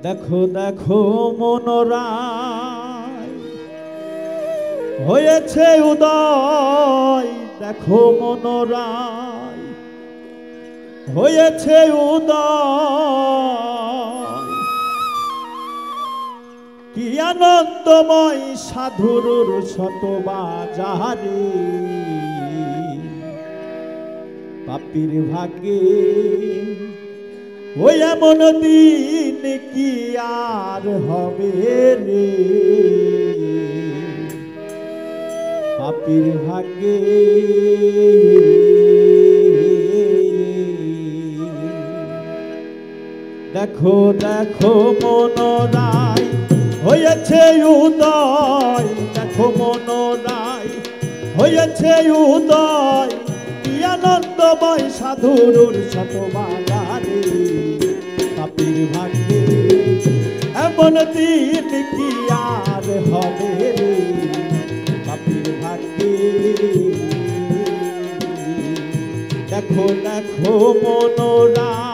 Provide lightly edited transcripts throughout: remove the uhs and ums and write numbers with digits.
দেখো দেখো মনোরায় হয়েছে উদয়, দেখো মনোরায় হয়েছে উদয়। কি আনন্দময় সাধুর শতবাজারে, পাপীর ভাগ্যে ওই এমন দিন কি আর হবে রে, পাপীর ভাগ্যে। দেখো দেখো মনোরায় হয়েছে উদয়, দেখো মনোরায় হয়েছে উদয়। কি আনন্দময় সাধুর শতবাজারে, পাপীর ভাগ্যে এমন দিন কি আর হবে রে, পাপীর ভাগ্যে। দেখো দেখো মনোরায়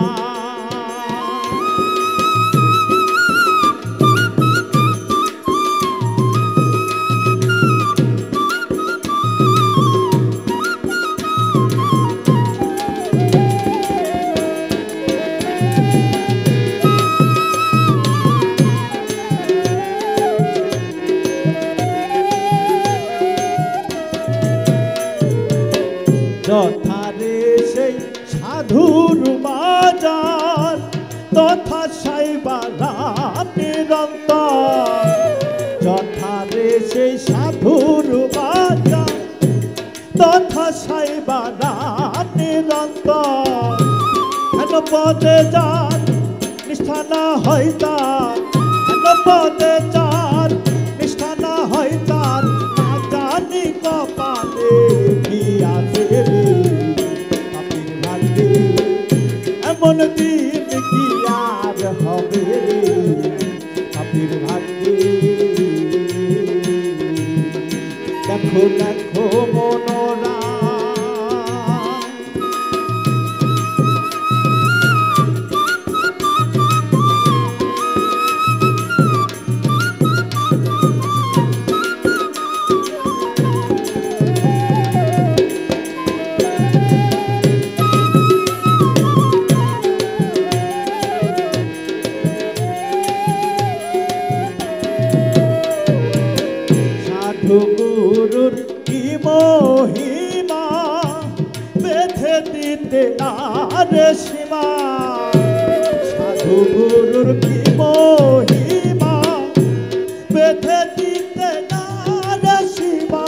যথারে সেই সাধুর বাজার, তথা সাইবালা নিরন্তর। যথারে সেই সাধুর বাজার, তথা সাইবালা নিরন্তর। হেন পদে যার নিষ্ঠা না হয় তার, হেন পদে যার নিষ্ঠা না হয় তার, না জানি কপালে কি আছে রে, পাপীর ভাগ্যে এমন দিন কি আর হবে রে, পাপীর ভাগ্যে। দেখো দেখো মনোরায় গুরুর কি মহিমা, বেঁধে দিতে আর সীমা। সাধু গুরুর কি মহিমা, বেঁধে দিতে আর সীমা।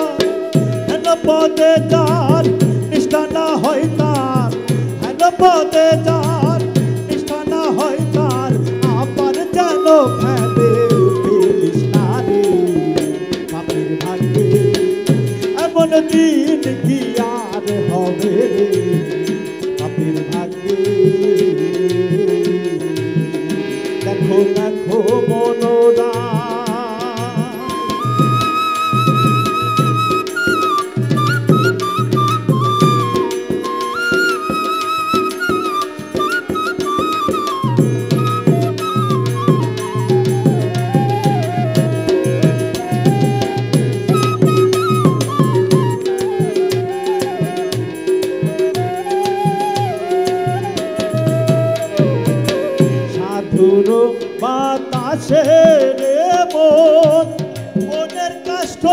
হেন পদে যার নিষ্ঠা না হয় তার, হেন পদে যার নিষ্ঠা না হয় তার, আবার যেন ফেলে ফেলিস না রে, পাপীর ভাগ্যে এমন দিন কি আর হবে রে, পাপীর ভাগ্যে। দেখো দেখো মনোরায় বাতাসে রে মন, মনের কষ্ট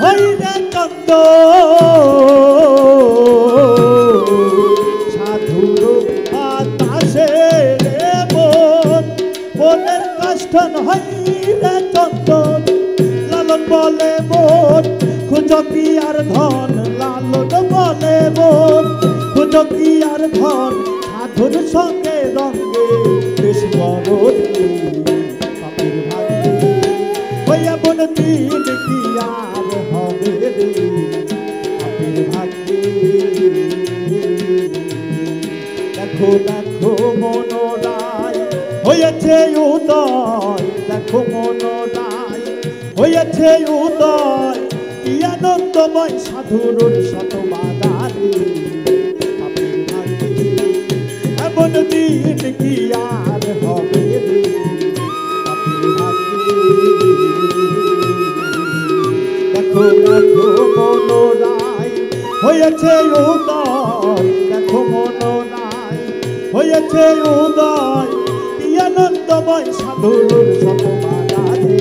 হইরে চন্দ। সাধুর বাতাসে রে মন, মনের কষ্ট হইরে চন্দ। লালন বলে মন খুঁজো কি আর ধন, লালন বলে মন খুঁজো কি আর ধন। সাধুর সঙ্গে রঙে বেশ বড় রে, পাপীর ভাগ্যে ওই এমন দিন কি আর হবে রে, পাপীর ভাগ্যে। দেখো দেখো মনোরায় হয়েছে উদয়, দেখো মনোরায় হয়েছে উদয়। কি আনন্দময় সাধুর শতবাজারে, হয়েছে উদয় দেখো মনোরায় হয়েছে উদয় কি আনন্দময় সাধুর সতমানারে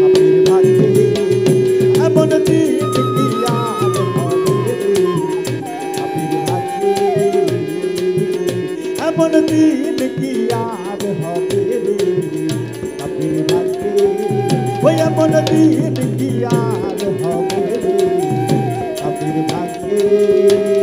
আবির ভাগ্যে এমন দিন কি আর হবে রে আবির ভাগ্যে এমন দিন কি আর হবে রে আবির ভাগ্যে ওই এমন দিন কি আর হবে রে আবির ভাগ্যে